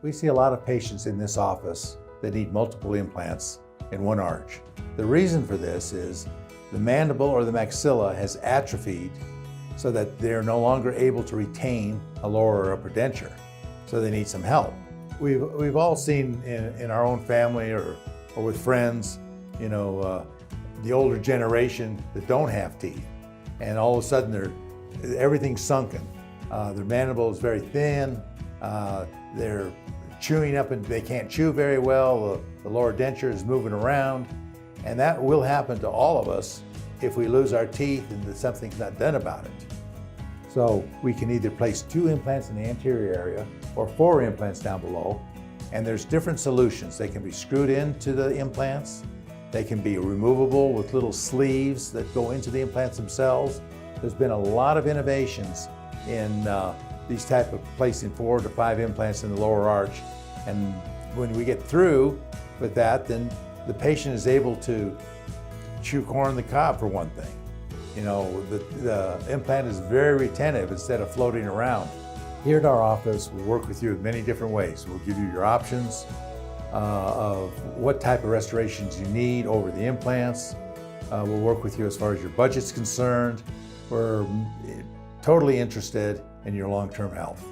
We see a lot of patients in this office that need multiple implants in one arch. The reason for this is the mandible or the maxilla has atrophied so that they're no longer able to retain a lower or upper denture. So they need some help. We've all seen in our own family or with friends, the older generation that don't have teeth, and all of a sudden everything's sunken. Their mandible is very thin. They're chewing up and they can't chew very well. The lower denture is moving around, and that will happen to all of us if we lose our teeth and something's not done about it. So we can either place 2 implants in the anterior area or 4 implants down below, and there's different solutions. They can be screwed into the implants. They can be removable with little sleeves that go into the implants themselves. There's been a lot of innovations in these type of placing 4 to 5 implants in the lower arch. And when we get through with that, then the patient is able to chew corn on the cob, for one thing. The implant is very retentive instead of floating around. Here at our office, we'll work with you in many different ways. We'll give you your options of what type of restorations you need over the implants. We'll work with you as far as your budget's concerned. We're totally interested in your long-term health.